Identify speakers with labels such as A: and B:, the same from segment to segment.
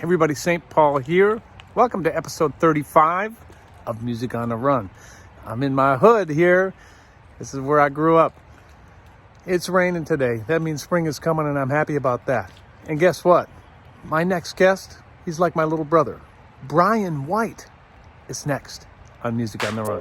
A: Everybody, St. Paul here. Welcome to episode 35 of Music on the Run. I'm in my hood here. This is where I grew up. It's raining today. That means spring is coming, and I'm happy about that. And guess what? My next guest, he's like my little brother. Bryan White is next on Music on the Run.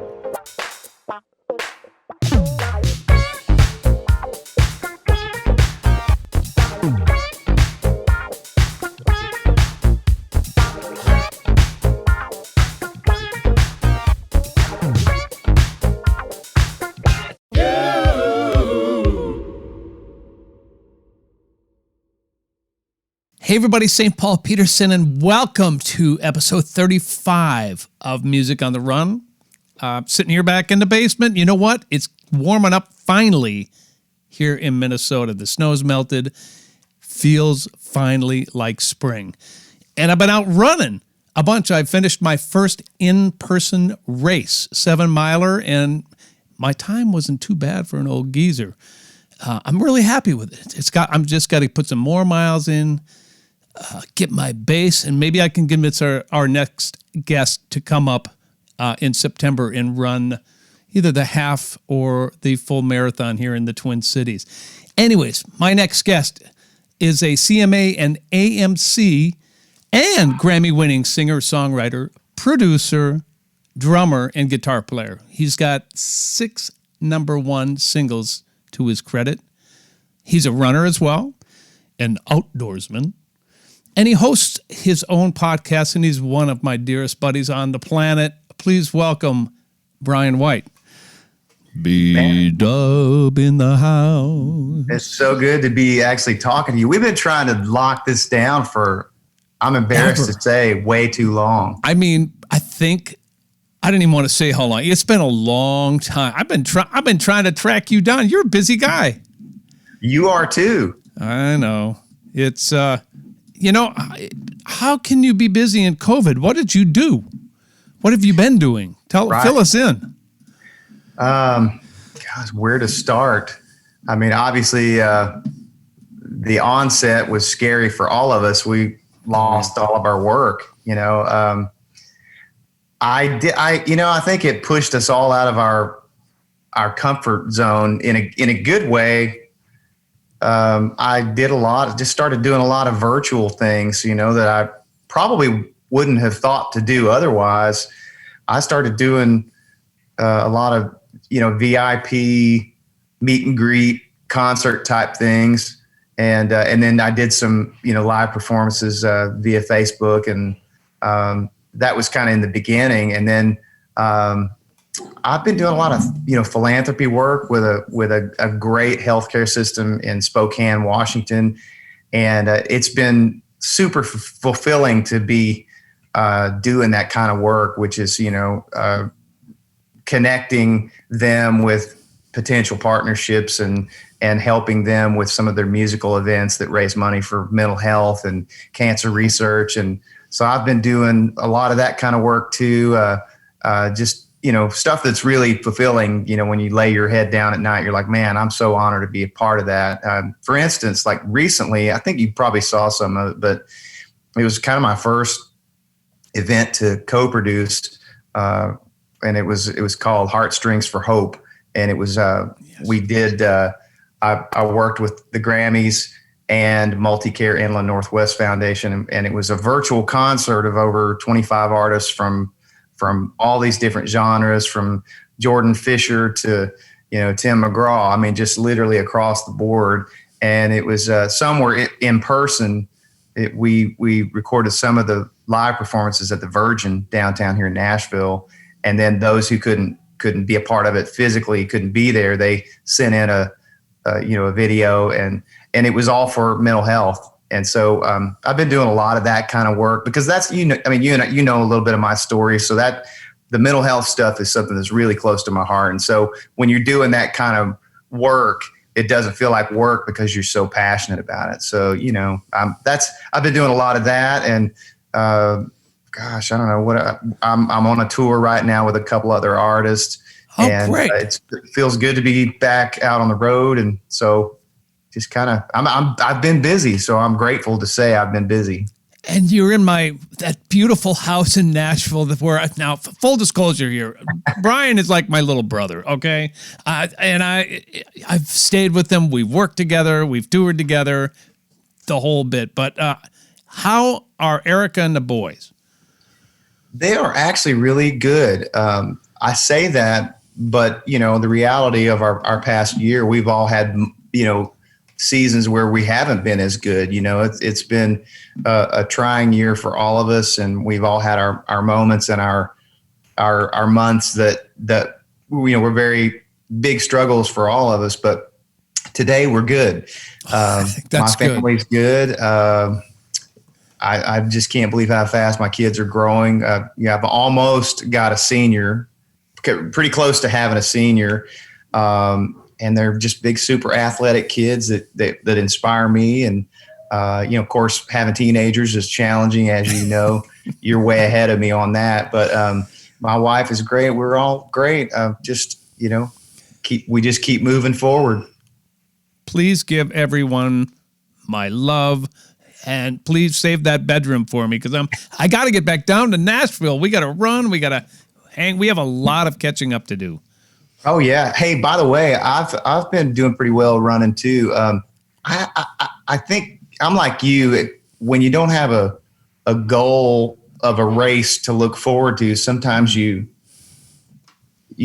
A: Hey everybody, St. Paul Peterson, and welcome to episode 35 of Music on the Run. Sitting here back in the basement. You know what? It's warming up finally here in Minnesota. The snow's melted. Feels finally like spring. And I've been out running a bunch. I finished my first in-person race, 7-miler, and my time wasn't too bad for an old geezer. I'm really happy with it. I'm just got to put some more miles in. Get my base, and maybe I can convince our next guest to come up in September and run either the half or the full marathon here in the Twin Cities. Anyways, my next guest is a CMA and AMC and Grammy-winning singer, songwriter, producer, drummer, and guitar player. He's got 6 number 1 singles to his credit. He's a runner as well, an outdoorsman. And he hosts his own podcast, and he's one of my dearest buddies on the planet. Please welcome Bryan White. B-Dub in the house.
B: It's so good to be actually talking to you. We've been trying to lock this down for, I'm embarrassed to say, way too long.
A: I mean, I didn't even want to say how long. It's been a long time. I've been trying to track you down. You're a busy guy.
B: You are too.
A: I know. It's how can you be busy in COVID? What did you do? What have you been doing? Fill us in.
B: Gosh, where to start? I mean, obviously, the onset was scary for all of us. We lost all of our work. I think it pushed us all out of our comfort zone in a good way. I just started doing a lot of virtual things, that I probably wouldn't have thought to do otherwise. I started doing a lot of, VIP meet and greet concert type things. And then I did some, live performances via Facebook, and that was kind of in the beginning. And then I've been doing a lot of, philanthropy work with a great healthcare system in Spokane, Washington. And it's been super fulfilling to be doing that kind of work, which is, connecting them with potential partnerships and helping them with some of their musical events that raise money for mental health and cancer research. And so I've been doing a lot of that kind of work too. Stuff that's really fulfilling, when you lay your head down at night, you're like, man, I'm so honored to be a part of that. For instance, like recently, I think you probably saw some of it, but it was kind of my first event to co-produce, and it was called Heartstrings for Hope. And it was, I worked with the Grammys and Multicare Inland Northwest Foundation, and it was a virtual concert of over 25 artists from all these different genres, from Jordan Fisher to, Tim McGraw. I mean, just literally across the board. And it was somewhere in person. We recorded some of the live performances at the Virgin downtown here in Nashville. And then those who couldn't be a part of it physically, couldn't be there, they sent in a video, and it was all for mental health. And so I've been doing a lot of that kind of work because that's, you know a little bit of my story. So that the mental health stuff is something that's really close to my heart. And so when you're doing that kind of work, it doesn't feel like work because you're so passionate about it. So, I've been doing a lot of that. And gosh, I don't know what I'm on a tour right now with a couple other artists.
A: Oh,
B: and
A: great.
B: It feels good to be back out on the road. And so just kind of, I've been busy. So I'm grateful to say I've been busy.
A: And you're in that beautiful house in Nashville where now, full disclosure here, Bryan is like my little brother, okay? And I've stayed with him. We've worked together. We've toured together, the whole bit. But how are Erica and the boys?
B: They are actually really good. I say that, but, the reality of our past year, we've all had, seasons where we haven't been as good. It's been a trying year for all of us, and we've all had our moments and our months that were very big struggles for all of us. But today we're good. My family's good. I just can't believe how fast my kids are growing. I've almost got a senior, pretty close to having a senior. And they're just big, super athletic kids that inspire me. And, of course, having teenagers is challenging, as you know. You're way ahead of me on that. But my wife is great. We're all great. We just keep moving forward.
A: Please give everyone my love. And please save that bedroom for me, because I got to get back down to Nashville. We got to run. We got to hang. We have a lot of catching up to do.
B: Oh yeah. Hey, by the way, I've been doing pretty well running too. I think I'm like you. When you don't have a goal of a race to look forward to, sometimes you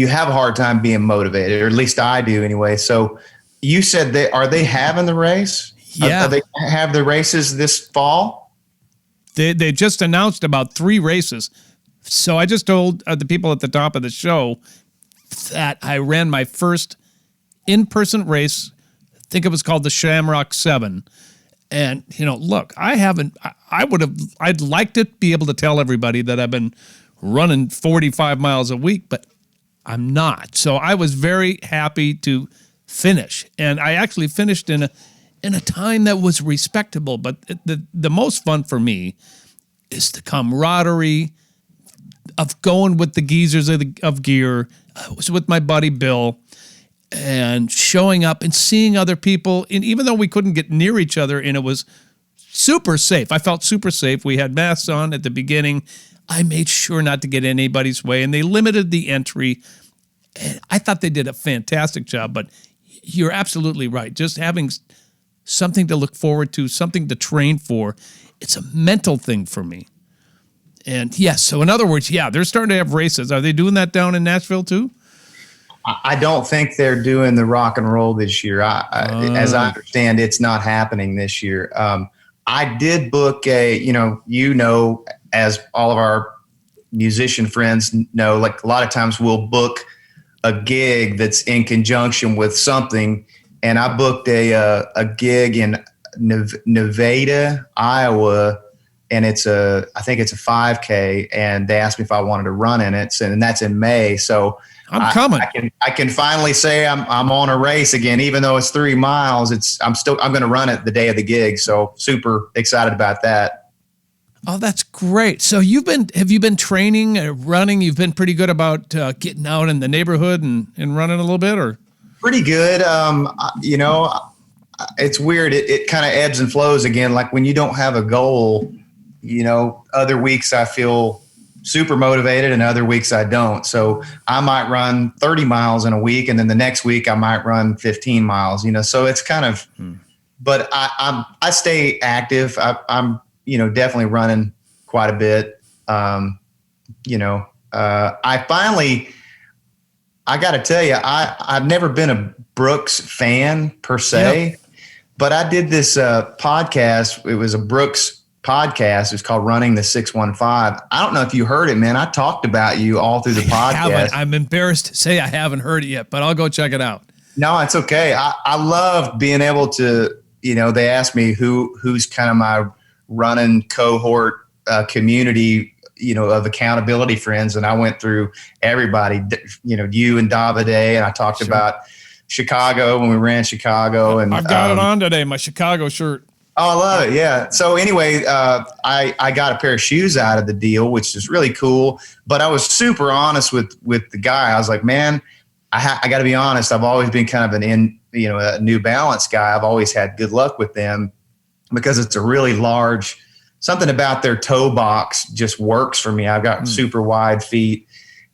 B: have a hard time being motivated, or at least I do anyway. So you said are they having the race?
A: Yeah.
B: Are they have the races this fall?
A: They just announced about 3 races. So I just told the people at the top of the show that I ran my first in-person race. I think it was called the Shamrock 7. And, look, I'd like to be able to tell everybody that I've been running 45 miles a week, but I'm not. So I was very happy to finish. And I actually finished in a time that was respectable. But the most fun for me is the camaraderie of going with the geezers of gear. I was with my buddy Bill, and showing up and seeing other people. And even though we couldn't get near each other, and it was super safe, I felt super safe. We had masks on at the beginning. I made sure not to get anybody's way, and they limited the entry. And I thought they did a fantastic job. But you're absolutely right. Just having something to look forward to, something to train for, it's a mental thing for me. And yes, so in other words, yeah, they're starting to have races. Are they doing that down in Nashville too?
B: I don't think they're doing the rock and roll this year. As I understand, it's not happening this year. I did book as all of our musician friends know, like a lot of times we'll book a gig that's in conjunction with something. And I booked a gig in Nevada, Iowa, and I think it's a 5K, and they asked me if I wanted to run in it, and that's in May. So
A: I'm coming.
B: I can finally say I'm on a race again, even though it's 3 miles. I'm going to run it the day of the gig. So super excited about that.
A: Oh, that's great. So have you been training, running? You've been pretty good about getting out in the neighborhood and running a little bit, or?
B: Pretty good. It's weird. It kind of ebbs and flows again. Like when you don't have a goal, other weeks I feel super motivated and other weeks I don't. So I might run 30 miles in a week, and then the next week I might run 15 miles, so it's kind of, but I stay active. I'm definitely running quite a bit. I got to tell you, I've never been a Brooks fan per se, but I did this podcast. It was a Brooks podcast. It was called Running the 615. I don't know if you heard it, man. I talked about you all through the podcast.
A: I'm embarrassed to say I haven't heard it yet, but I'll go check it out.
B: No, it's okay. I love being able to, they asked me who's kind of my running cohort community, of accountability friends. And I went through everybody, you and Davide, and I talked about Chicago when we ran Chicago. And
A: I've got it on today, my Chicago shirt.
B: Oh, I love it. Yeah. So anyway, I got a pair of shoes out of the deal, which is really cool. But I was super honest with the guy. I was like, man, I got to be honest. I've always been kind of a New Balance guy. I've always had good luck with them because it's a really large something about their toe box just works for me. I've got super wide feet.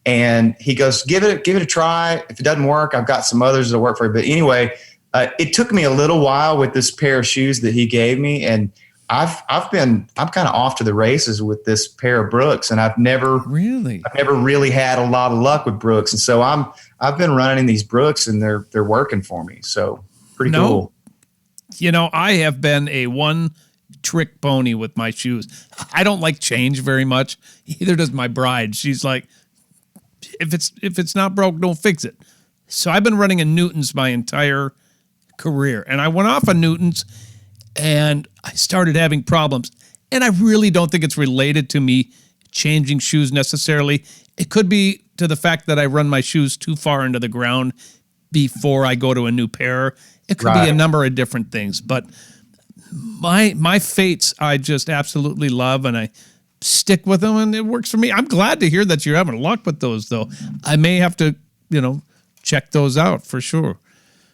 B: And he goes, give it a try. If it doesn't work, I've got some others that work for you. But anyway, it took me a little while with this pair of shoes that he gave me, and I'm kind of off to the races with this pair of Brooks, and I've never really had a lot of luck with Brooks, and so I've been running these Brooks, and they're working for me. So pretty cool.
A: You know, I have been a one-trick pony with my shoes. I don't like change very much. Either does my bride. She's like, if it's not broke, don't fix it. So I've been running in Newtons my entire career, and I went off of Newtons, and I started having problems. And I really don't think it's related to me changing shoes necessarily. It could be to the fact that I run my shoes too far into the ground before I go to a new pair. It could be a number of different things, but my Fates I just absolutely love, and I stick with them, and it works for me. I'm glad to hear that you're having luck with those, though. I may have to, check those out for sure.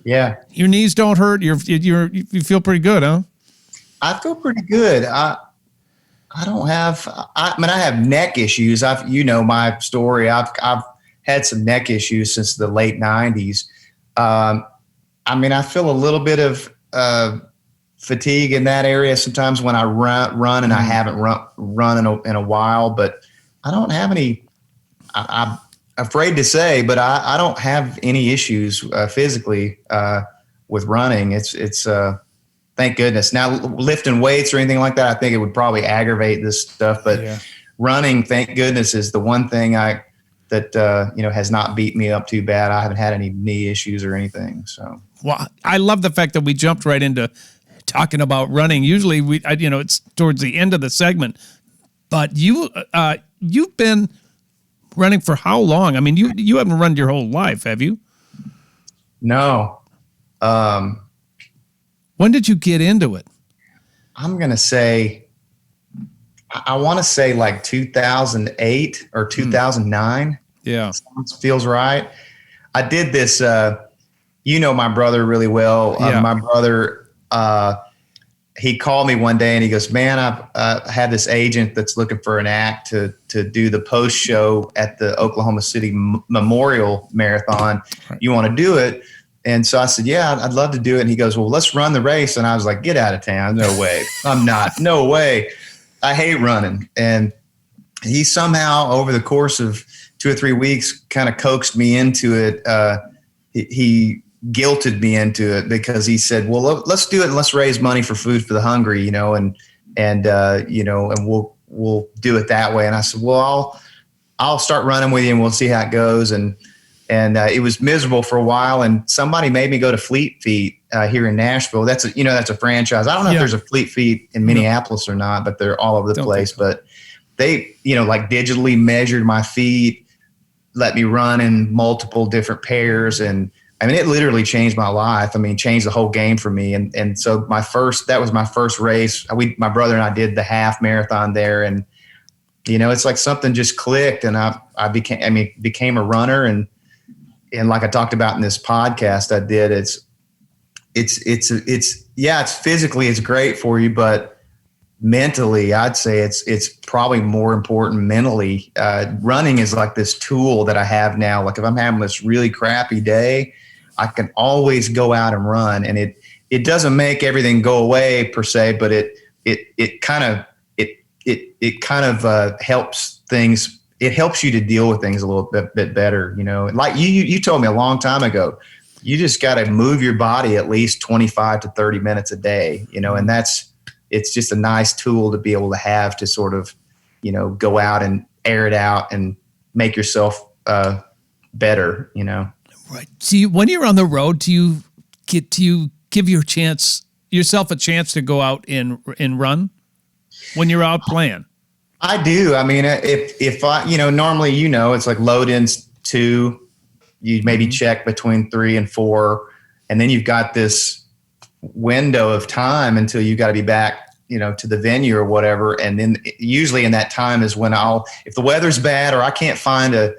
B: Yeah.
A: Your knees don't hurt. You feel pretty good, huh?
B: I feel pretty good. I have neck issues. My story. I've had some neck issues since the late 90s. I feel a little bit of fatigue in that area sometimes when I run and I haven't run in a while, but I don't have any, I'm afraid to say, but I don't have any issues physically with running. It's thank goodness. Now lifting weights or anything like that, I think it would probably aggravate this stuff, but running, thank goodness, is the one thing that has not beat me up too bad. I haven't had any knee issues or anything. So,
A: well, I love the fact that we jumped right into talking about running. Usually it's towards the end of the segment, but you've been running for how long? I mean, you haven't run your whole life, have you?
B: No.
A: When did you get into it?
B: I'm going to say, I want to say like 2008 or 2009.
A: Yeah.
B: Feels right. I did this, my brother really well. My brother, he called me one day and he goes, man, I've had this agent that's looking for an act to do the post show at the Oklahoma City Memorial Marathon. Right. You want to do it? And so I said, yeah, I'd love to do it. And he goes, well, let's run the race. And I was like, get out of town. No way. I'm not. No way. I hate running. And he somehow over the course of 2 or 3 weeks kind of coaxed me into it. He guilted me into it because he said, well, let's do it. And let's raise money for Food for the Hungry, and we'll do it that way. And I said, well, I'll start running with you and we'll see how it goes. And it was miserable for a while. And somebody made me go to Fleet Feet here in Nashville. That's a franchise. I don't know if there's a Fleet Feet in Minneapolis or not, but they're all over the place. So. But they, like digitally measured my feet, let me run in multiple different pairs. And I mean, it literally changed my life. I mean, changed the whole game for me. And so that was my first race. My brother and I did the half marathon there, and it's like something just clicked, and I became a runner. And like I talked about in this podcast I did, it's physically it's great for you, but mentally, I'd say it's probably more important mentally. Running is like this tool that I have now. Like if I'm having this really crappy day, I can always go out and run, and it doesn't make everything go away per se, but it kind of helps things. It helps you to deal with things a little bit better. Like you told me a long time ago, you just got to move your body at least 25 to 30 minutes a day, and it's just a nice tool to be able to have to sort of, go out and air it out and make yourself better,
A: Right. So when you're on the road, do you give yourself a chance to go out and run when you're out playing?
B: I do. I mean, if I, normally, it's like load ins 2, you maybe check between 3 and 4, and then you've got this window of time until you got to be back, to the venue or whatever. And then usually in that time is when if the weather's bad or I can't find a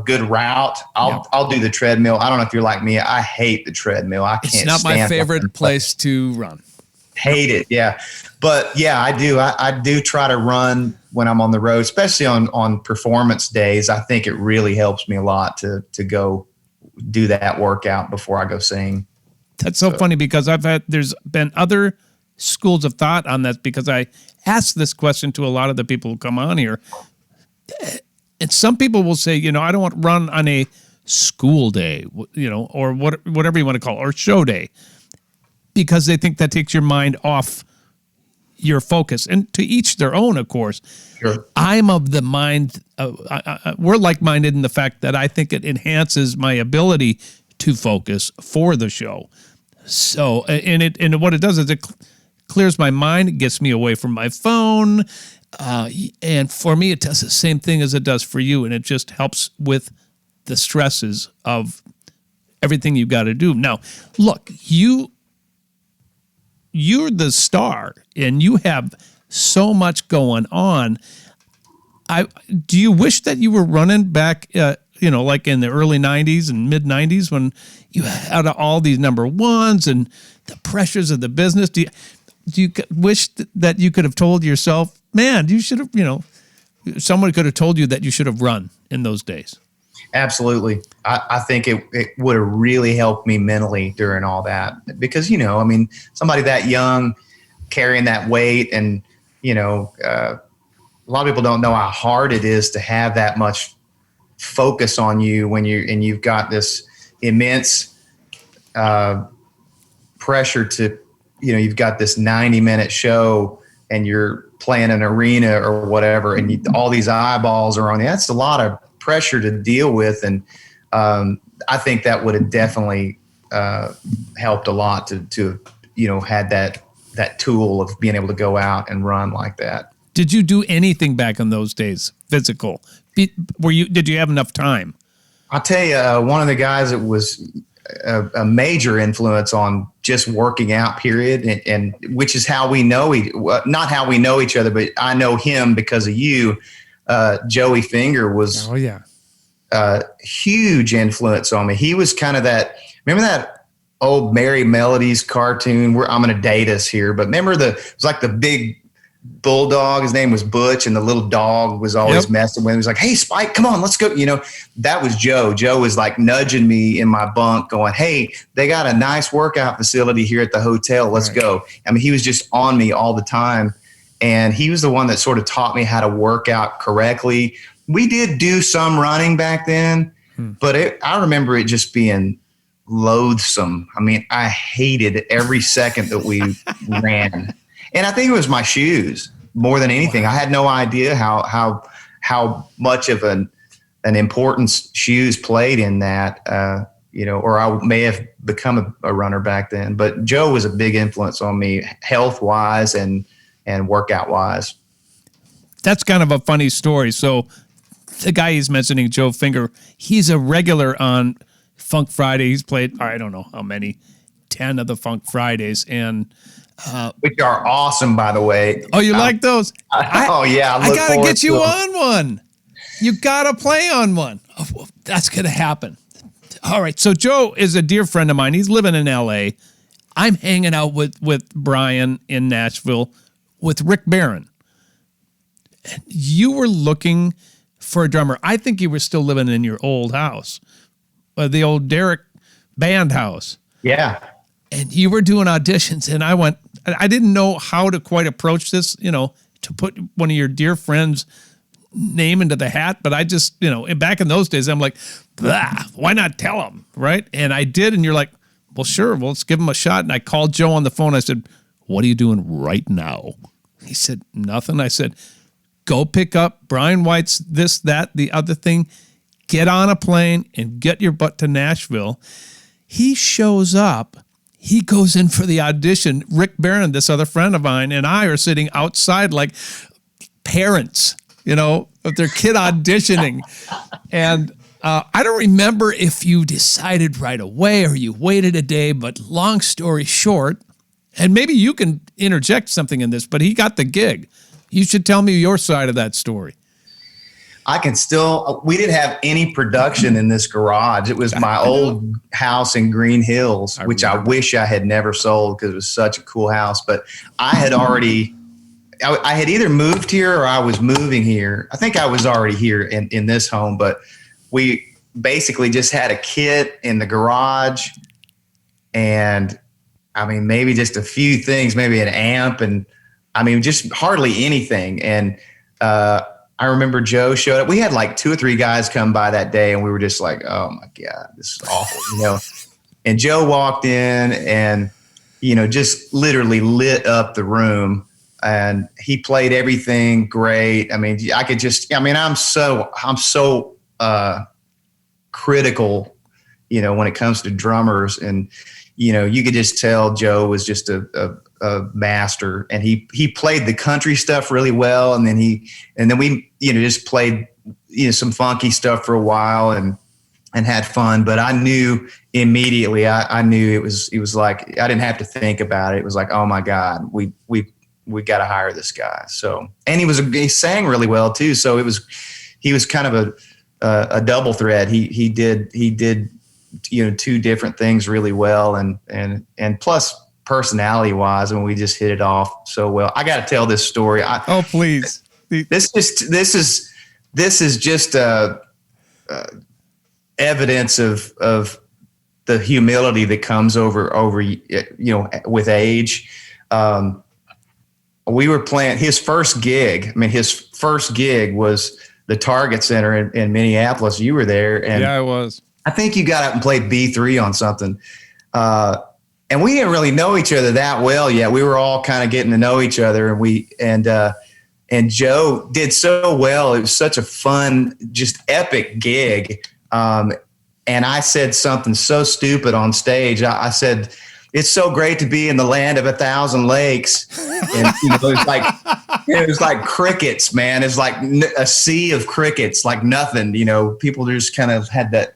B: good route, I'll do the treadmill. I don't know if you're like me. I hate the treadmill. I can't stand it.
A: It's not my favorite place to run.
B: Hate it. Yeah. But yeah, I do. I do try to run when I'm on the road, especially on performance days. I think it really helps me a lot to go do that workout before I go sing.
A: That's so funny because there's been other schools of thought on that, because I asked this question to a lot of the people who come on here. And some people will say, I don't want to run on a school day, or whatever you want to call it, or show day, because they think that takes your mind off your focus. And to each their own, of course.
B: Sure.
A: I'm of the mind, we're like-minded in the fact that I think it enhances my ability to focus for the show. So, and what it does is it clears my mind, it gets me away from my phone, and for me, it does the same thing as it does for you, and it just helps with the stresses of everything you've got to do. Now, look, you're the star, and you have so much going on. Do you wish that you were running back, like in the early 90s and mid 90s when you had all these number ones and the pressures of the business? Do you wish that you could have told yourself, man, you should have, someone could have told you that you should have run in those days?
B: Absolutely. I think it would have really helped me mentally during all that, because, somebody that young carrying that weight, and, a lot of people don't know how hard it is to have that much focus on you when you've got this immense pressure to, you've got this 90-minute show and you're playing an arena or whatever, and all these eyeballs are on you. That's a lot of pressure to deal with. And I think that would have definitely helped a lot to had that tool of being able to go out and run like that.
A: Did you do anything back in those days, physical? Did you have enough time?
B: I'll tell you, one of the guys that was a major influence on just working out, period, and which is how we know not how we know each other, but I know him because of you. Joey Finger was a huge influence on me. He was kind of remember that old Merry Melodies cartoon? I'm going to date us here, but remember it was like the big bulldog, his name was Butch, and the little dog was always messing with him. He was like, hey, Spike, come on, let's go. That was Joe. Joe was like nudging me in my bunk going, hey, they got a nice workout facility here at the hotel. Let's go. I mean, he was just on me all the time. And he was the one that sort of taught me how to work out correctly. We did do some running back then, but I remember it just being loathsome. I mean, I hated every second that we ran. And I think it was my shoes more than anything. Wow. I had no idea how much of an importance shoes played in that, or I may have become a runner back then. But Joe was a big influence on me, health-wise and workout-wise.
A: That's kind of a funny story. So the guy he's mentioning, Joe Finger, he's a regular on Funk Friday. He's played, I don't know how many, 10 of the Funk Fridays, and
B: which are awesome, by the way.
A: Oh, you like those?
B: I
A: gotta get you on one. You gotta play on one. Oh, well, that's gonna happen. All right. So Joe is a dear friend of mine. He's living in LA. I'm hanging out with Bryan in Nashville with Rick Barron. And you were looking for a drummer. I think you were still living in your old house, the old Derek band house.
B: Yeah.
A: And you were doing auditions, and I didn't know how to quite approach this, to put one of your dear friends' name into the hat. But I just, back in those days, I'm like, why not tell him, right? And I did, and you're like, well, sure, well, let's give him a shot. And I called Joe on the phone. I said, what are you doing right now? He said, nothing. I said, go pick up Bryan White's this, that, the other thing. Get on a plane and get your butt to Nashville. He shows up. He goes in for the audition. Rick Barron, this other friend of mine, and I are sitting outside like parents, of their kid auditioning. And I don't remember if you decided right away or you waited a day, but long story short, and maybe you can interject something in this, but he got the gig. You should tell me your side of that story.
B: I can still, we didn't have any production in this garage. It was my old house in Green Hills, which I wish I had never sold because it was such a cool house. But I had either moved here or I was moving here. I think I was already here in this home, but we basically just had a kit in the garage and I mean, maybe just a few things, maybe an amp and I mean, just hardly anything. And, I remember Joe showed up. We had like 2 or 3 guys come by that day and we were just like, oh my God, this is awful, And Joe walked in and, just literally lit up the room and he played everything great. I mean, I'm so critical, when it comes to drummers and, you could just tell Joe was just a master and he played the country stuff really well. And then we, just played, some funky stuff for a while and had fun. But I knew immediately, I knew it was like, I didn't have to think about it. It was like, oh my God, we got to hire this guy. So, and he sang really well too. So he was kind of a double threat. He did, 2 different things really well. And plus personality wise, and we just hit it off so well. I got to tell this story.
A: Please.
B: This is just evidence of the humility that comes over with age. We were playing his first gig. I mean, his first gig was the Target Center in Minneapolis. You were there, and
A: yeah, I was. I
B: think you got up and played B3 on something. And we didn't really know each other that well yet. We were all kind of getting to know each other, and Joe did so well. It was such a fun, just epic gig. And I said something so stupid on stage. I said, "It's so great to be in the land of 1,000 lakes." And it was like crickets, man. It's like a sea of crickets, like nothing. People just kind of had that.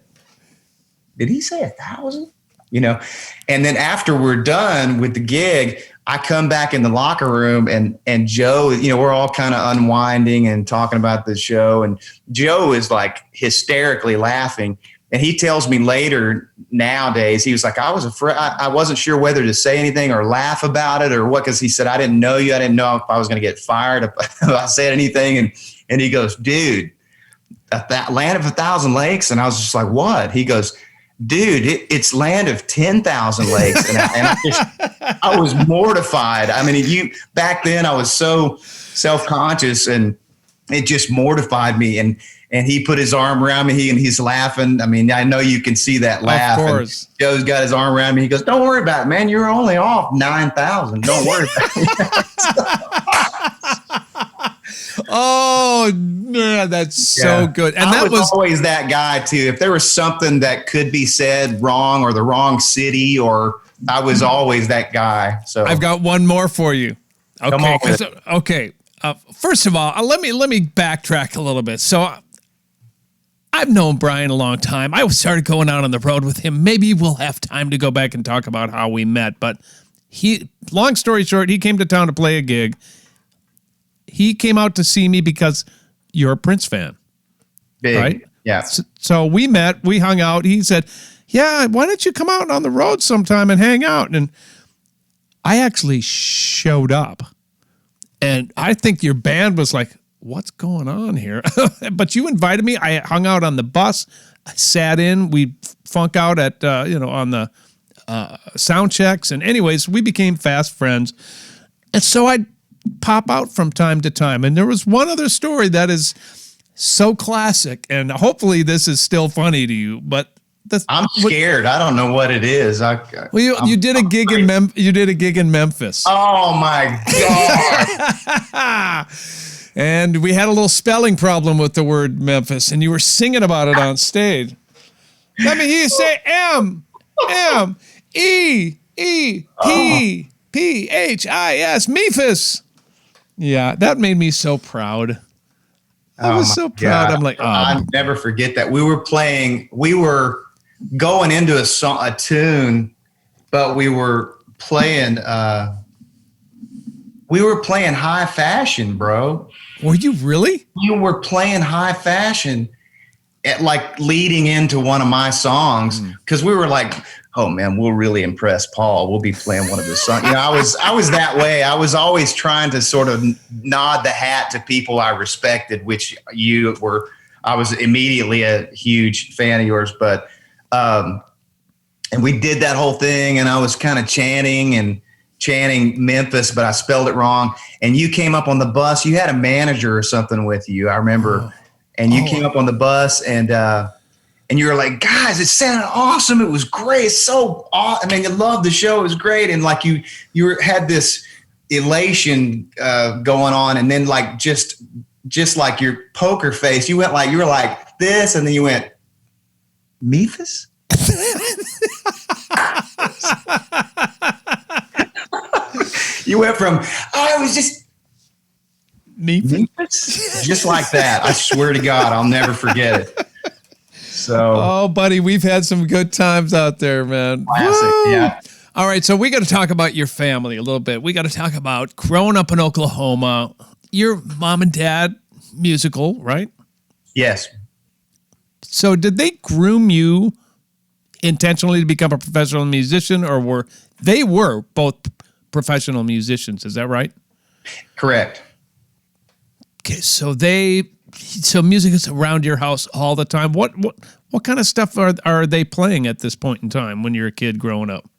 B: Did he say 1,000? And then after we're done with the gig, I come back in the locker room and Joe, we're all kind of unwinding and talking about the show. And Joe is like hysterically laughing. And he tells me later nowadays, he was like, I was afraid, I wasn't sure whether to say anything or laugh about it or what, because he said, I didn't know you. I didn't know if I was going to get fired if I said anything. And he goes, dude, that land of 1,000 lakes. And I was just like, what? He goes, dude, it's land of 10,000 lakes. And I was mortified. I mean, back then I was so self-conscious and it just mortified me. And he put his arm around me and he's laughing. I mean, I know you can see that laugh.
A: Of course.
B: And Joe's got his arm around me. He goes, don't worry about it, man. You're only off 9,000. Don't worry about it.
A: Oh, yeah, that's so good. And
B: I
A: that
B: was always that guy too. If there was something that could be said wrong or the wrong city, or I was always that guy. So
A: I've got one more for you. Okay. First of all, let me backtrack a little bit. So I've known Bryan a long time. I started going out on the road with him. Maybe we'll have time to go back and talk about how we met. But long story short, he came to town to play a gig. He came out to see me because you're a Prince fan.
B: Big.
A: Right?
B: Yeah.
A: So we met, we hung out. He said, yeah, why don't you come out on the road sometime and hang out? And I actually showed up. And I think your band was like, what's going on here? But you invited me. I hung out on the bus. I sat in. We funk out at, on the sound checks. And anyways, we became fast friends. And so I'd pop out from time to time. And there was one other story that is so classic. And hopefully this is still funny to you. But
B: I'm scared. I don't know what it is.
A: You did a gig in Memphis.
B: Oh my God.
A: And we had a little spelling problem with the word Memphis, and you were singing about it on stage. Let me hear you say Memphis, Memphis. Yeah, that made me so proud. I was so proud.
B: God.
A: I'm like,
B: I'll never forget that. We were going into a tune, but we were playing, We were playing high fashion, bro.
A: Were you really?
B: You were playing high fashion at like leading into one of my songs because we were like, oh man, we'll really impress Paul. We'll be playing one of his songs. You know, I was that way. I was always trying to sort of nod the hat to people I respected, which you were. I was immediately a huge fan of yours, but and we did that whole thing, and I was kind of chanting Memphis, but I spelled it wrong. And you came up on the bus. You had a manager or something with you, I remember. And you came up on the bus, and you were like, guys, it sounded awesome. It was great. It's so awesome. I mean, you loved the show. It was great. And like you had this elation going on, and then like just like your poker face, you were like this, and then you went, Memphis? You went from, I was just Memphis? Just like that. I swear to God, I'll never forget it. So,
A: oh, buddy, we've had some good times out there, man.
B: Classic, woo! Yeah.
A: All right, so we got to talk about your family a little bit. We got to talk about growing up in Oklahoma. Your mom and dad, musical, right?
B: Yes.
A: So did they groom you intentionally to become a professional musician, or were both professional musicians? Is that right?
B: Correct.
A: Okay, so music is around your house all the time. What kind of stuff are they playing at this point in time when you're a kid growing up?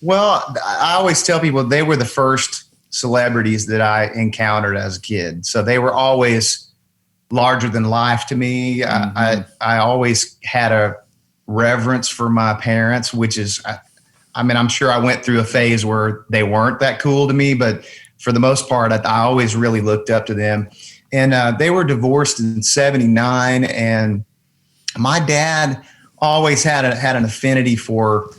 B: Well, I always tell people they were the first celebrities that I encountered as a kid. So they were always larger than life to me. I always had a reverence for my parents, which is, I mean, I'm sure I went through a phase where they weren't that cool to me, but for the most part, I always really looked up to them. And they were divorced in '79, and my dad always had an affinity for,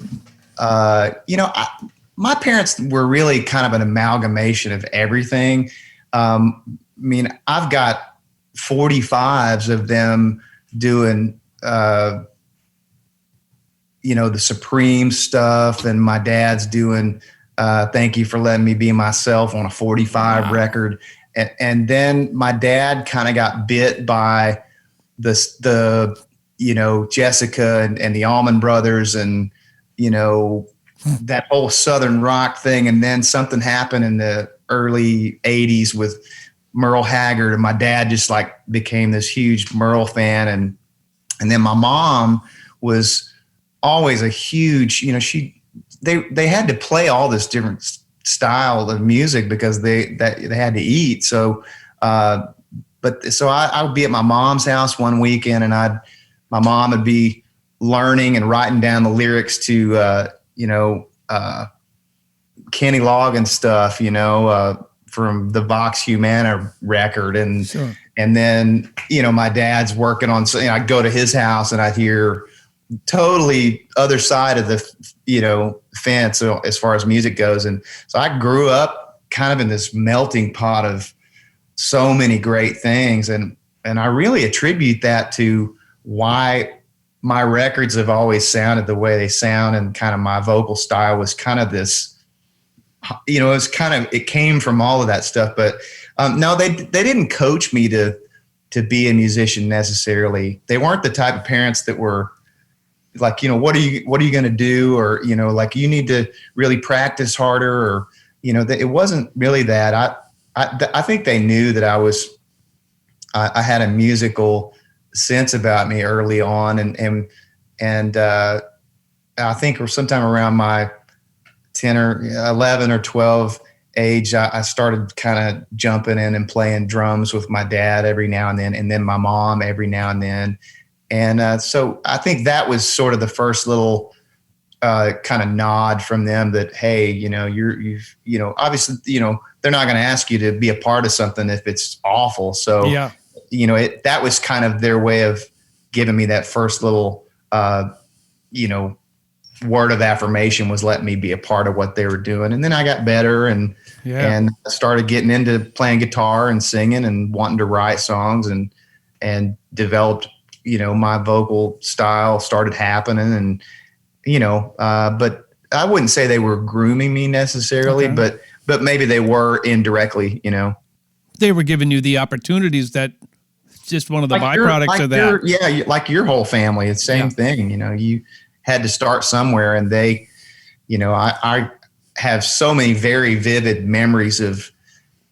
B: my parents were really kind of an amalgamation of everything. I mean, I've got 45s of them doing, the Supreme stuff, and my dad's doing Thank You for Letting Me Be Myself on a 45 record. And then my dad kind of got bit by the Jessica and the Allman Brothers and, that whole Southern rock thing. And then something happened in the early 80s with Merle Haggard, and my dad just like became this huge Merle fan. And then my mom was always a huge, they had to play all this different style of music because they had to eat. So, I would be at my mom's house one weekend, and my mom would be learning and writing down the lyrics to, Kenny Loggins stuff, from the Vox Humana record. And, sure. And then, my dad's working on, I'd go to his house and I'd hear totally other side of the, fence as far as music goes. And so I grew up kind of in this melting pot of so many great things. And I really attribute that to why my records have always sounded the way they sound, and kind of my vocal style was kind of this, it came from all of that stuff. But no, they didn't coach me to be a musician necessarily. They weren't the type of parents that were like, what are you going to do? Or, like you need to really practice harder, or, it wasn't really that. I think they knew that I had a musical sense about me early on. And I think sometime around my 10 or 11 or 12 age, I started kind of jumping in and playing drums with my dad every now and then my mom every now and then. And so I think that was sort of the first little kind of nod from them that, hey, you've obviously, they're not going to ask you to be a part of something if it's awful. So, yeah. That was kind of their way of giving me that first little, word of affirmation, was letting me be a part of what they were doing. And then I got better and started getting into playing guitar and singing and wanting to write songs, and developed, my vocal style started happening. And, but I wouldn't say they were grooming me necessarily, but but maybe they were indirectly, you know.
A: They were giving you the opportunities that just one of the byproducts of that.
B: Like your whole family, it's the same thing. You know, you had to start somewhere, and they, you know, I have so many very vivid memories of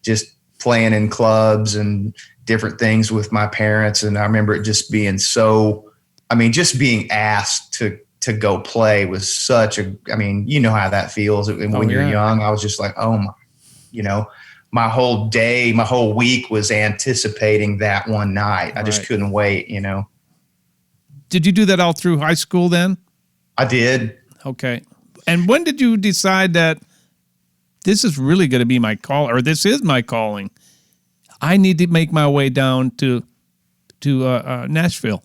B: just playing in clubs and different things with my parents. And I remember it just being just being asked to go play was such a, I mean, you know how that feels when you're young. I was just like, oh my, you know, my whole day, my whole week was anticipating that one night. I just couldn't wait, you know.
A: Did you do that all through high school then?
B: I did.
A: Okay. And when did you decide that this is really going to be my call, or this is my calling? I need to make my way down to Nashville.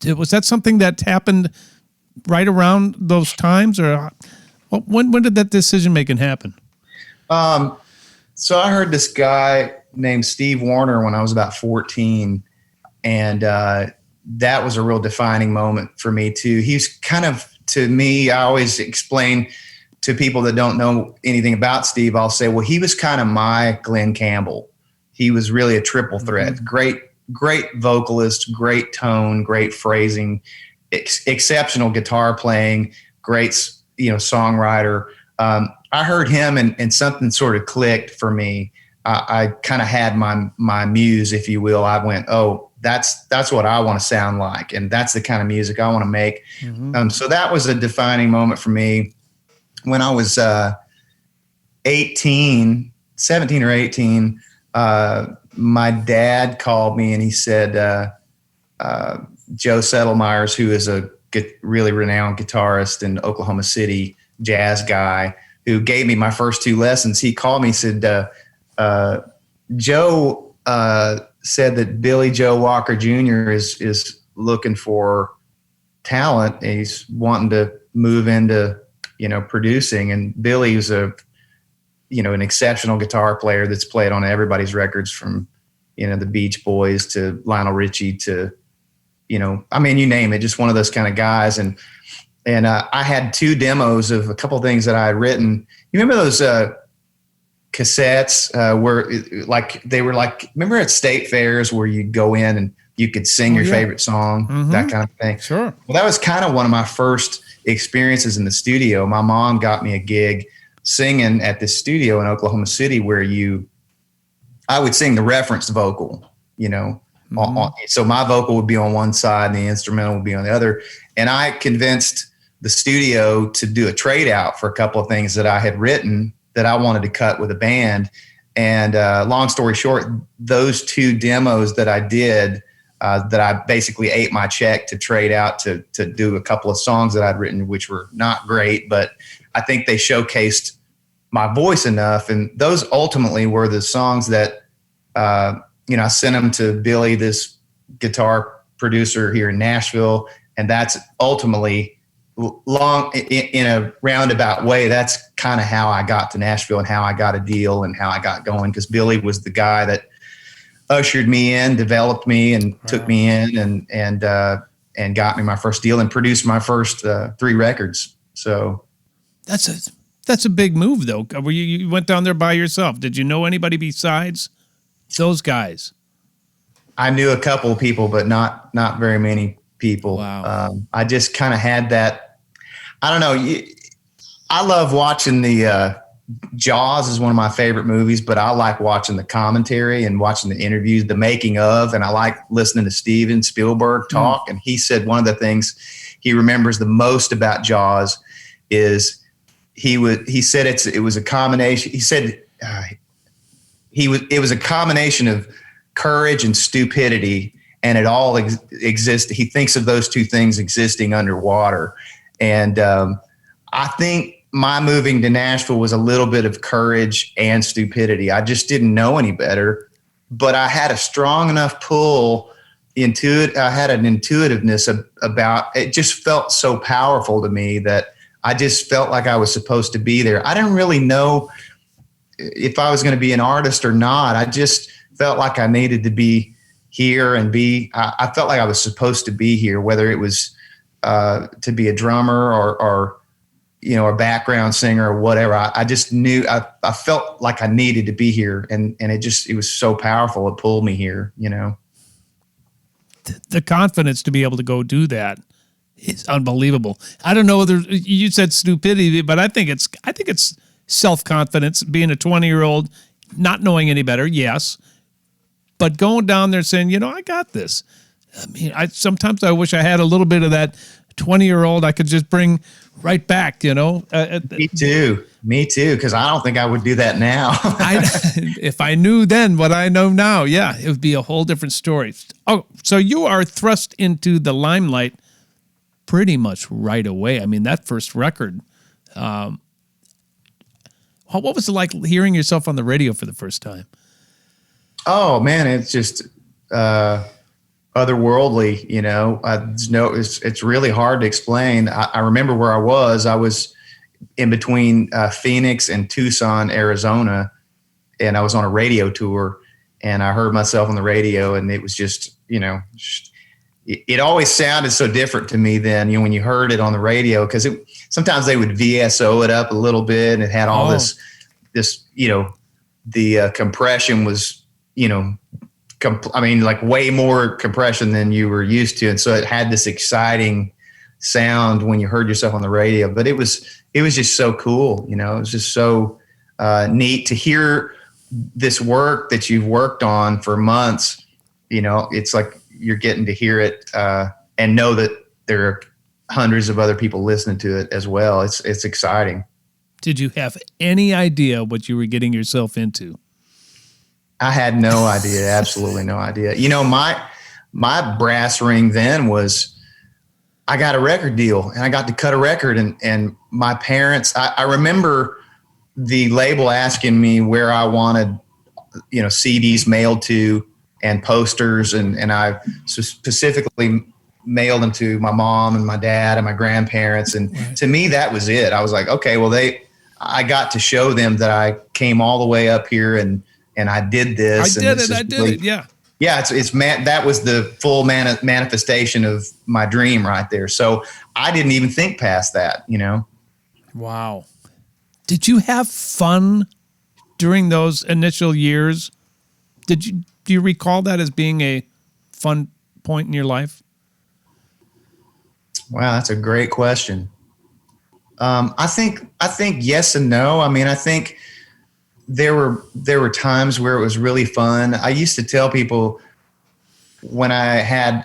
A: Was that something that happened right around those times, or when did that decision making happen?
B: So I heard this guy named Steve Warner when I was about 14, and that was a real defining moment for me too. He's kind of, to me, I always explain to people that don't know anything about Steve, I'll say, well, he was kind of my Glenn Campbell. He was really a triple threat. Mm-hmm. Great vocalist, great tone, great phrasing, exceptional guitar playing, great, you know, songwriter. I heard him and something sort of clicked for me. I kind of had my muse, if you will. I went, oh, that's what I want to sound like, and that's the kind of music I want to make. Mm-hmm. So that was a defining moment for me. When I was 17 or 18, my dad called me and he said, Joe Settlemyers, who is a really renowned guitarist in Oklahoma City, jazz guy, who gave me my first 2 lessons, he called me and said, Joe said that Billy Joe Walker Jr. is looking for talent. And he's wanting to move into, you know, producing. And Billy was an exceptional guitar player that's played on everybody's records, from, you know, the Beach Boys to Lionel Richie to, you know, I mean, you name it, just one of those kind of guys. And I had 2 demos of a couple of things that I had written. You remember those cassettes where they were like, remember at state fairs where you go in and you could sing your favorite song, that kind of thing? Sure. Well, that was kind of one of my first experiences in the studio. My mom got me a gig singing at this studio in Oklahoma City where I would sing the reference vocal, you know. So my vocal would be on one side and the instrumental would be on the other. And I convinced the studio to do a trade out for a couple of things that I had written that I wanted to cut with a band. And long story short, those 2 demos that I did, that I basically ate my check to trade out to do a couple of songs that I'd written, which were not great, but I think they showcased my voice enough. And those ultimately were the songs that, I sent them to Billy, this guitar producer here in Nashville. And that's ultimately, long in a roundabout way, that's kind of how I got to Nashville and how I got a deal and how I got going, because Billy was the guy that ushered me in, developed me, and took me in and got me my first deal and produced my first 3 records. So that's a big move, though. You went down there by yourself. Did you know anybody besides those guys? I knew a couple of people, but not very many people. Wow. I just kind of had that. I don't know. I love watching the Jaws is one of my favorite movies, but I like watching the commentary and watching the interviews, the making of, and I like listening to Steven Spielberg talk. And he said one of the things he remembers the most about Jaws is he said it was a combination. He said it was a combination of courage and stupidity, and it all exists. He thinks of those 2 things existing underwater. And I think my moving to Nashville was a little bit of courage and stupidity. I just didn't know any better, but I had a strong enough pull into it. I had an intuitiveness about it. Just felt so powerful to me that I just felt like I was supposed to be there. I didn't really know if I was going to be an artist or not. I just felt like I needed to be here and I felt like I was supposed to be here, whether it was to be a drummer or a background singer or whatever. I just knew, I felt like I needed to be here, and it was so powerful. It pulled me here,
A: The confidence to be able to go do that is unbelievable. I don't know whether you said stupidity, but I think it's self-confidence, being a 20-year-old, not knowing any better, yes, but going down there saying, I got this. I mean, sometimes I wish I had a little bit of that 20-year-old I could just bring right back,
B: Me too, because I don't think I would do that now.
A: If I knew then what I know now, yeah, it would be a whole different story. Oh, so you are thrust into the limelight pretty much right away. I mean, that first record, what was it like hearing yourself on the radio for the first time?
B: Oh man, it's just otherworldly. It's really hard to explain. I remember where I was. I was in between Phoenix and Tucson, Arizona, and I was on a radio tour, and I heard myself on the radio, and it was just, it always sounded so different to me then, when you heard it on the radio, because sometimes they would VSO it up a little bit, and it had all this, the compression was, like way more compression than you were used to. And so it had this exciting sound when you heard yourself on the radio, but it was just so cool. It was just so neat to hear this work that you've worked on for months. It's like you're getting to hear it and know that there are hundreds of other people listening to it as well. It's exciting.
A: Did you have any idea what you were getting yourself into?
B: I had no idea. Absolutely no idea. My brass ring then was I got a record deal, and I got to cut a record, and my parents, I remember the label asking me where I wanted, CDs mailed to and posters. And I specifically mailed them to my mom and my dad and my grandparents. And right. To me, that was it. I was like, okay, well, I got to show them that I came all the way up here and I did this.
A: I did it. Yeah.
B: Yeah. That was the full manifestation of my dream right there. So I didn't even think past that,
A: Wow. Did you have fun during those initial years? Do you recall that as being a fun point in your life?
B: Wow, that's a great question. I think yes and no. I mean, I think there were times where it was really fun. I used to tell people when I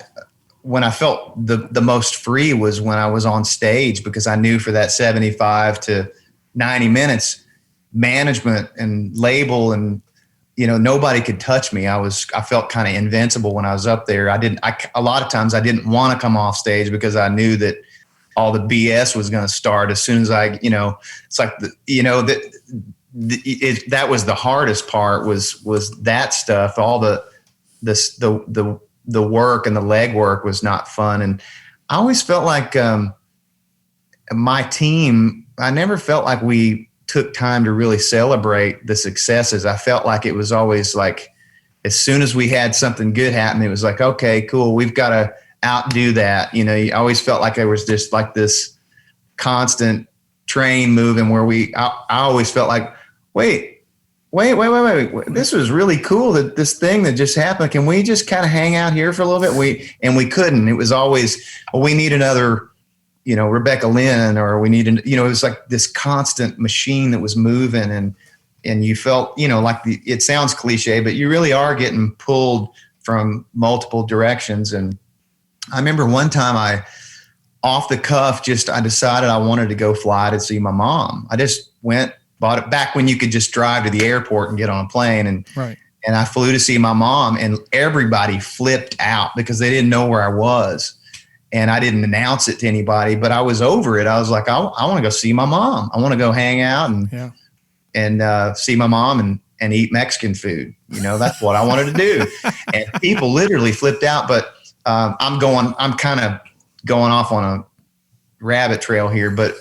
B: felt the most free was when I was on stage, because I knew for that 75 to 90 minutes, management and label and, nobody could touch me. I felt kind of invincible when I was up there. A lot of times I didn't want to come off stage because I knew that all the BS was going to start as soon as it's like, that was the hardest part was that stuff. All the work and the leg work was not fun. And I always felt like, my team, I never felt like we took time to really celebrate the successes. I felt like it was always like, as soon as we had something good happen, it was like, okay, cool. We've got to outdo that. I always felt like there was just like this constant train moving where I always felt like, wait. This was really cool, that this thing that just happened. Can we just kind of hang out here for a little bit? We couldn't. It was always, we need another, Rebecca Lynn, or we need, it was like this constant machine that was moving, and you felt, like it sounds cliche, but you really are getting pulled from multiple directions. And I remember one time off the cuff, I decided I wanted to go fly to see my mom. I just bought it back when you could just drive to the airport and get on a plane. And,
A: right.
B: And I flew to see my mom, and everybody flipped out because they didn't know where I was. And I didn't announce it to anybody, but I was over it. I was like, I want to go see my mom. I want to go hang out and see my mom and eat Mexican food. That's what I wanted to do. And people literally flipped out, but I'm kind of going off on a rabbit trail here, but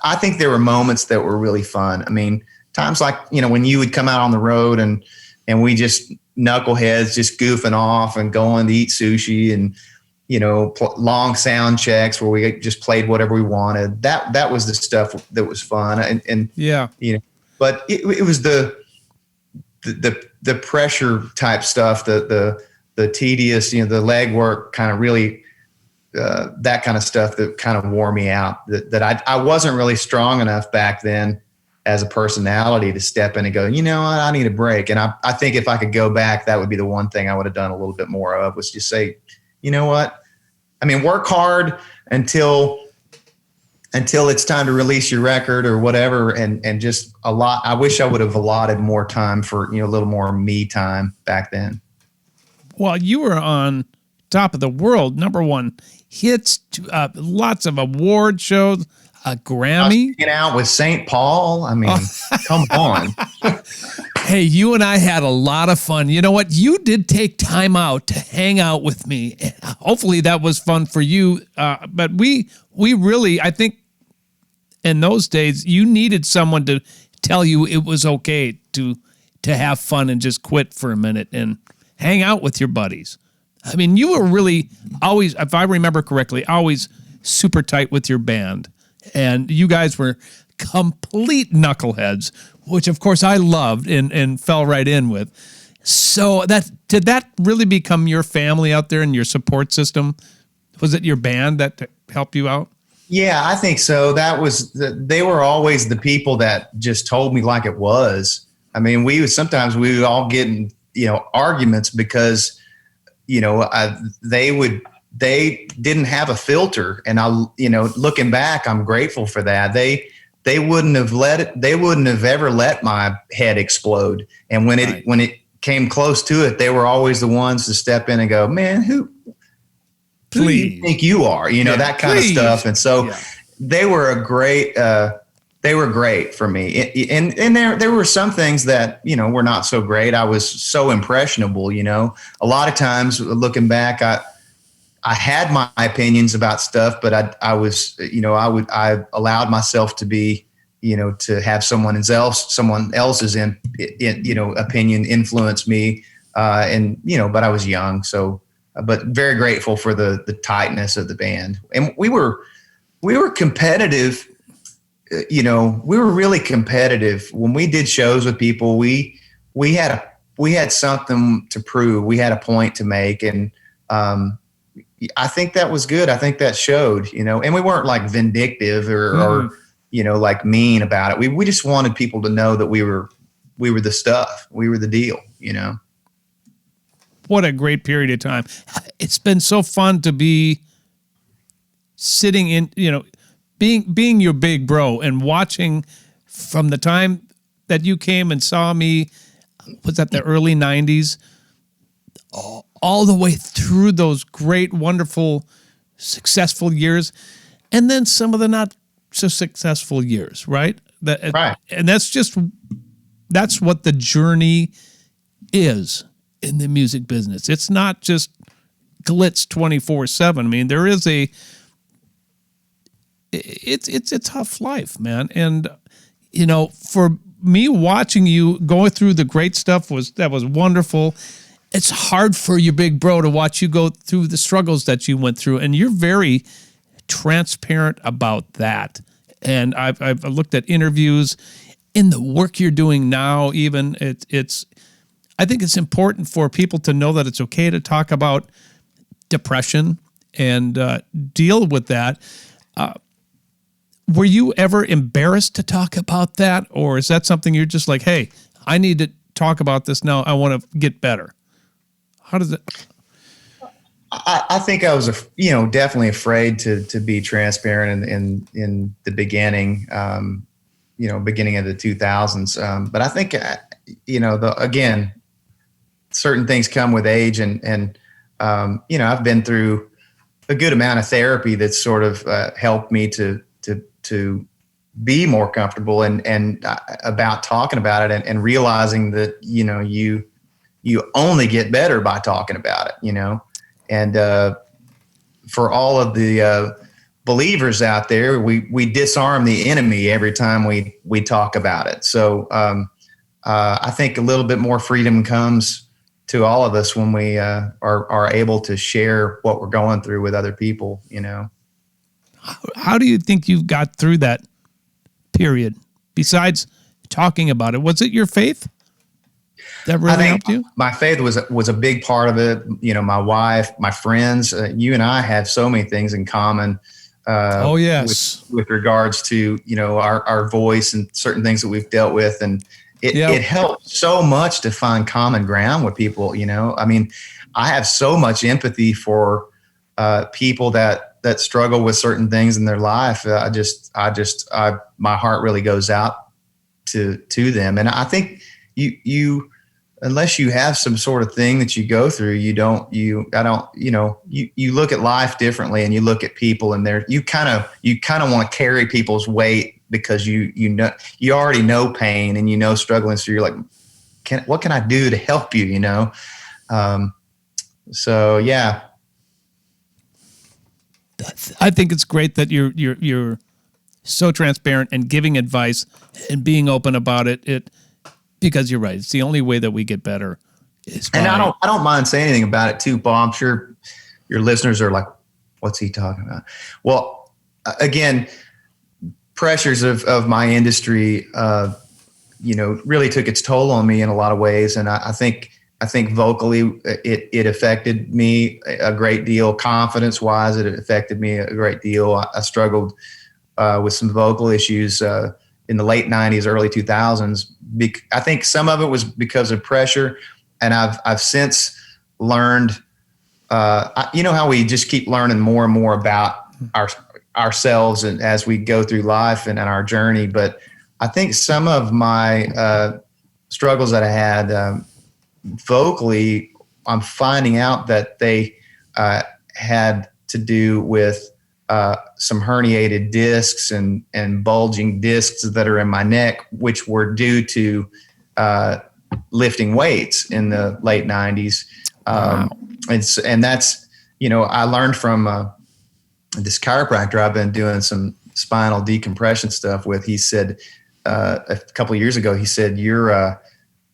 B: I think there were moments that were really fun. I mean, times like, when you would come out on the road and we just knuckleheads just goofing off and going to eat sushi, and, long sound checks where we just played whatever we wanted. That was the stuff that was fun. And
A: yeah,
B: but it was the pressure type stuff, the tedious, the legwork kind of really, that kind of stuff that kind of wore me out, that I wasn't really strong enough back then as a personality to step in and go, I need a break. And I think if I could go back, that would be the one thing I would have done a little bit more of, was just say, you know what? I mean, work hard until it's time to release your record or whatever. And just I wish I would have allotted more time for, a little more me time back then.
A: Well, you were on top of the world, #1 hits, lots of award shows, a Grammy.
B: Hanging out with St. Paul. I mean, come on.
A: Hey, you and I had a lot of fun. You know what? You did take time out to hang out with me. Hopefully that was fun for you. But we really, I think in those days, you needed someone to tell you it was okay to have fun and just quit for a minute and hang out with your buddies. I mean, you were really always, if I remember correctly, always super tight with your band. And you guys were complete knuckleheads, which of course I loved and fell right in with. So did that really become your family out there and your support system? Was it your band that helped you out?
B: Yeah, I think so. They were always the people that just told me like it was. I mean, sometimes we would all get in, arguments because, they didn't have a filter. And looking back, I'm grateful for that. They wouldn't have ever let my head explode. And when it came close to it, they were always the ones to step in and go, man, who do you think you are? That kind of stuff. And so they were great for me. And there were some things that, were not so great. I was so impressionable, a lot of times looking back, I had my opinions about stuff, but I allowed myself to be, to have someone else's opinion influence me. But I was young. So, but very grateful for the tightness of the band. And we were competitive. We were really competitive when we did shows with people. We had something to prove. We had a point to make. And, I think that was good. I think that showed, and we weren't like vindictive or like mean about it. We just wanted people to know that we were the stuff. We were the deal,
A: What a great period of time. It's been so fun to be sitting in, being your big bro and watching from the time that you came and saw me, was that the early 90s? All the way through those great, wonderful, successful years, and then some of the not so successful years, right?
B: Right.
A: And that's what the journey is in the music business. It's not just glitz 24/7. I mean, there is it's a tough life, man. And for me watching you go through the great stuff was wonderful. It's hard for your big bro to watch you go through the struggles that you went through, and you're very transparent about that. And I've looked at interviews in the work you're doing now. Even I think it's important for people to know that it's okay to talk about depression and deal with that. Were you ever embarrassed to talk about that, or is that something you're just like, hey, I need to talk about this now. I want to get better. How does it?
B: I think I was, definitely afraid to be transparent in the beginning, beginning of the 2000s. But I think, again, certain things come with age, and I've been through a good amount of therapy that's sort of helped me to be more comfortable and about talking about it and realizing that you only get better by talking about it, and for all of the believers out there, we disarm the enemy every time we talk about it. So I think a little bit more freedom comes to all of us when we are able to share what we're going through with other people, you know.
A: How do you think you've got through that period? Besides talking about it, was it your faith that really helped you?
B: My faith was a big part of it. You know, my wife, my friends, you and I have so many things in common.
A: Oh yes,
B: with regards to, you know, our voice and certain things that we've dealt with, and it helps so much to find common ground with people. You know, I mean, I have so much empathy for people that struggle with certain things in their life. My heart really goes out to them, and I think you unless you have some sort of thing that you go through, you look at life differently, and you look at people, and you kind of want to carry people's weight because you already know pain and you know struggling. So you're like, what can I do to help you? You know? So yeah.
A: I think it's great that you're so transparent and giving advice and being open about it. Because you're right. It's the only way that we get better.
B: And I don't mind saying anything about it too, Paul. I'm sure your listeners are like, what's he talking about? Well, again, pressures of my industry, really took its toll on me in a lot of ways. And I think vocally it affected me a great deal. Confidence wise, it affected me a great deal. I struggled with some vocal issues in the late 90s, early 2000s. I think some of it was because of pressure, and I've since learned, you know how we just keep learning more and more about ourselves and as we go through life and our journey. But I think some of my struggles that I had vocally, I'm finding out that they had to do with some herniated discs and bulging discs that are in my neck, which were due to lifting weights in the late 90s.
A: Wow.
B: And that's, you know, I learned from this chiropractor I've been doing some spinal decompression stuff with. He said a couple of years ago, he said, your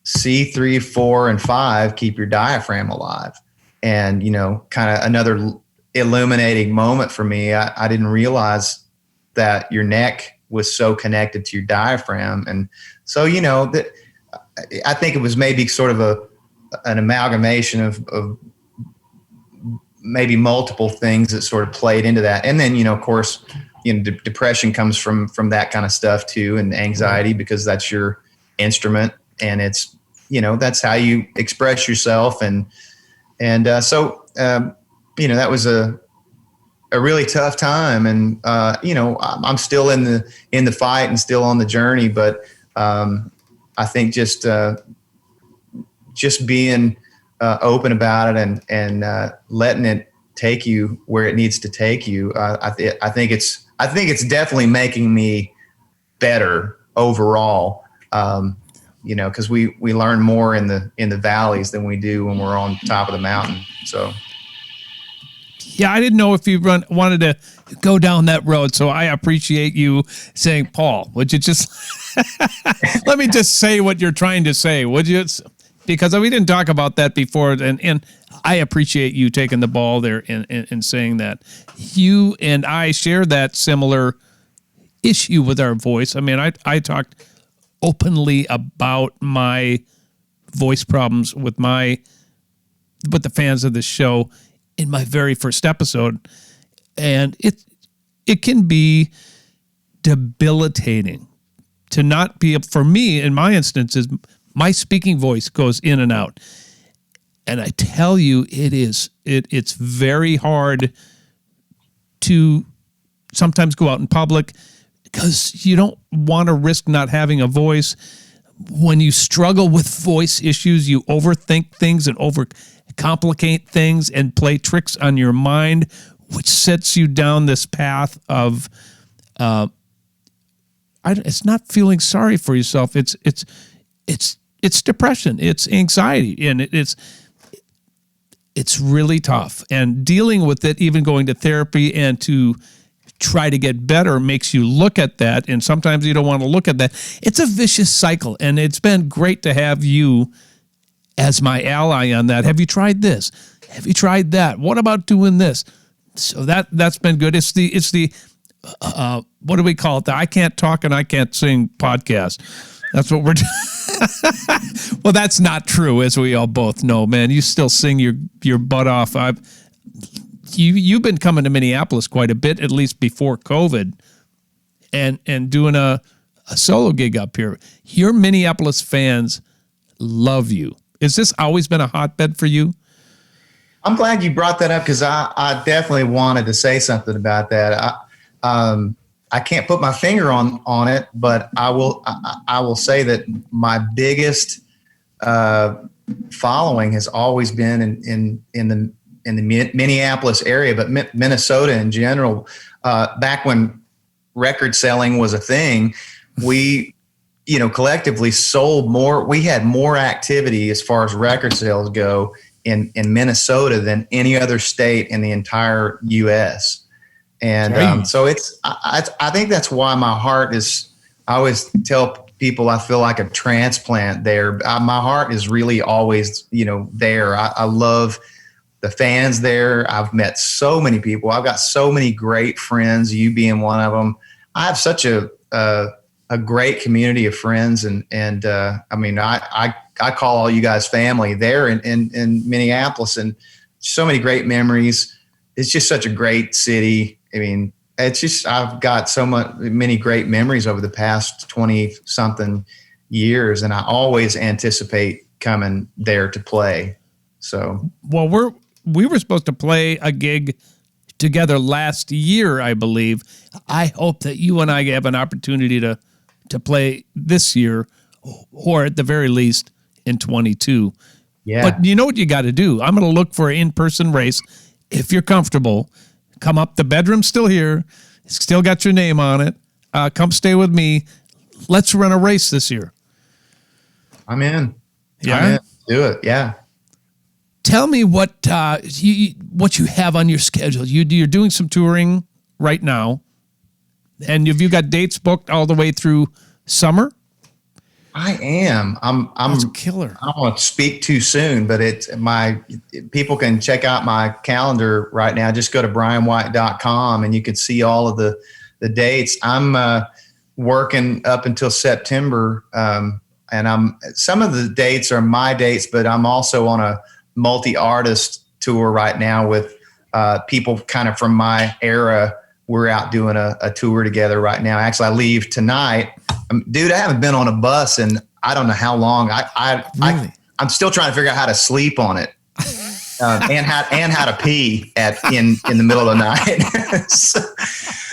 B: C3, 4, and 5 keep your diaphragm alive. And, you know, kind of another illuminating moment for me. I didn't realize that your neck was so connected to your diaphragm. And so, you know, that I think it was maybe sort of an amalgamation of maybe multiple things that sort of played into that. And then, you know, of course, you know, depression comes from that kind of stuff too, and anxiety, because that's your instrument, and it's, you know, that's how you express yourself. So you know, that was a really tough time, and you know, I'm still in the fight and still on the journey. But I think just being open about it and letting it take you where it needs to take you. I think it's definitely making me better overall. You know, because we learn more in the valleys than we do when we're on top of the mountain. So.
A: Yeah, I didn't know if you wanted to go down that road, so I appreciate you saying, Paul, would you just let me just say what you're trying to say, would you? Because we didn't talk about that before, and I appreciate you taking the ball there and saying that. You and I share that similar issue with our voice. I mean, I talked openly about my voice problems with the fans of the show in my very first episode, and it can be debilitating to not be, for me, in my instances, my speaking voice goes in and out. And I tell you, it's very hard to sometimes go out in public because you don't want to risk not having a voice. When you struggle with voice issues, you overthink things and overcomplicate things and play tricks on your mind, which sets you down this path of it's not feeling sorry for yourself. It's depression. It's anxiety, and it's really tough. And dealing with it, even going to therapy and to try to get better, makes you look at that. And sometimes you don't want to look at that. It's a vicious cycle. And it's been great to have you as my ally on that. Have you tried this? Have you tried that? What about doing this? So that's been good. It's the what do we call it? The I can't talk and I can't sing podcast. That's what we're doing. Well, that's not true, as we all both know, man. You still sing your butt off. You've been coming to Minneapolis quite a bit, at least before COVID, and doing a solo gig up here. Your Minneapolis fans love you. Has this always been a hotbed for you?
B: I'm glad you brought that up, because I definitely wanted to say something about that. I can't put my finger on it, but I will say that my biggest following has always been in the Minneapolis area, but Minnesota in general. Back when record selling was a thing, we collectively sold more. We had more activity as far as record sales go in Minnesota than any other state in the entire U.S. And so I think that's why my heart is, I always tell people I feel like a transplant there. My heart is really always, there. I love the fans there. I've met so many people. I've got so many great friends, you being one of them. I have such a great community of friends. And I mean, I call all you guys family there in Minneapolis, and so many great memories. It's just such a great city. I mean, it's just, I've got many great memories over the past 20 something years, and I always anticipate coming there to play. So,
A: well, we were supposed to play a gig together last year, I believe. I hope that you and I have an opportunity to play this year, or at the very least in 22.
B: Yeah.
A: But you know what you got to do? I'm going to look for an in-person race. If you're comfortable, come up. The bedroom's still here. It's still got your name on it. Come stay with me. Let's run a race this year.
B: I'm in.
A: Yeah?
B: I'm in. Do it. Yeah.
A: Tell me what you have on your schedule. You're doing some touring right now, and have you got dates booked all the way through summer?
B: I am.
A: That's a killer.
B: I don't want to speak too soon, but people can check out my calendar right now. Just go to bryanwhite.com and you can see all of the dates. I'm working up until September, and some of the dates are my dates, but I'm also on a multi-artist tour right now with people kind of from my era. We're out doing a tour together right now. Actually, I leave tonight. Dude, I haven't been on a bus in I don't know how long. I'm still trying to figure out how to sleep on it, and how to pee in the middle of the night.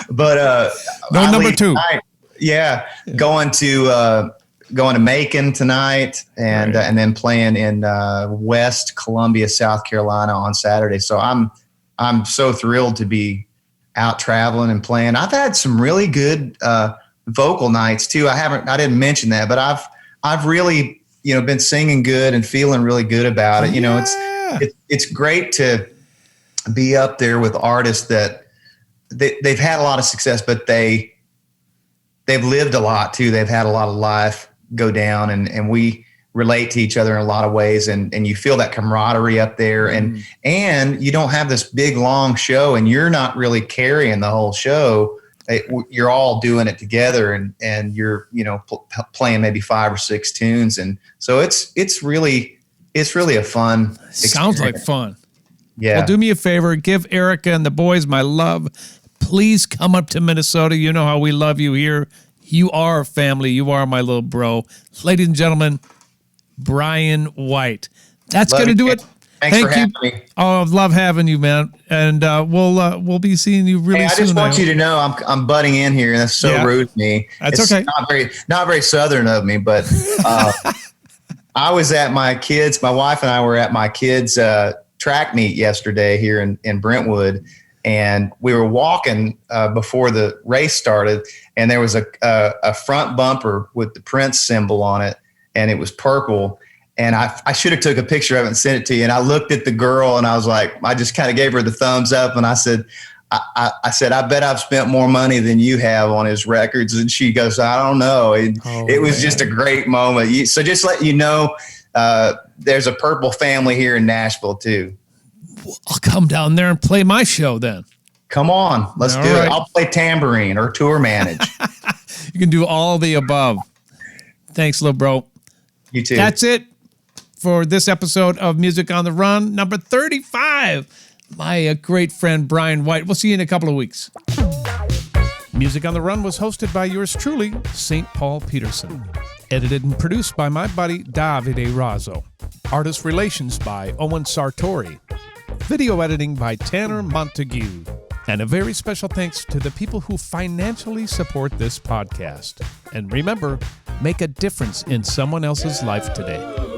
B: But
A: no number two.
B: Tonight. Yeah, going to Macon tonight, and
A: Right.
B: And then playing in West Columbia, South Carolina on Saturday. So I'm so thrilled to be out traveling and playing. I've had some really good vocal nights too. I didn't mention that, but I've really, been singing good and feeling really good about it. It's great to be up there with artists that they've had a lot of success, but they've lived a lot too. They've had a lot of life go down, and we relate to each other in a lot of ways, and you feel that camaraderie up there, and you don't have this big long show, and you're not really carrying the whole show. You're all doing it together, and you're playing maybe 5 or 6 tunes, and so it's really a fun experience.
A: Sounds like fun.
B: Yeah.
A: Well, do me a favor, give Erica and the boys my love. Please come up to Minnesota. You know how we love you here. You are family. You are my little bro. Ladies and gentlemen, Bryan White. That's going to do it.
B: Thanks for having me.
A: Oh, I love having you, man. And we'll be seeing you really soon.
B: I just want you to know I'm butting in here, and that's so rude of me.
A: That's okay.
B: Not very Southern of me, but I was at my wife and I were at my kids' track meet yesterday here in Brentwood, and we were walking before the race started, and there was a front bumper with the Prince symbol on it, and it was purple. And I should have took a picture of it and sent it to you. And I looked at the girl, and I was like, I just kind of gave her the thumbs up, and I said, I bet I've spent more money than you have on his records. And she goes, I don't know. It was just a great moment. So just let you know, there's a purple family here in Nashville too.
A: I'll come down there and play my show then.
B: Come on, let's do it. I'll play tambourine or tour manage.
A: You can do all the above. Thanks, little bro.
B: You too.
A: That's it for this episode of Music on the Run, number 35. My great friend, Bryan White. We'll see you in a couple of weeks. Music on the Run was hosted by yours truly, St. Paul Peterson. Edited and produced by my buddy, Davide Raso. Artist relations by Owen Sartori. Video editing by Tanner Montague. And a very special thanks to the people who financially support this podcast. And remember, make a difference in someone else's life today.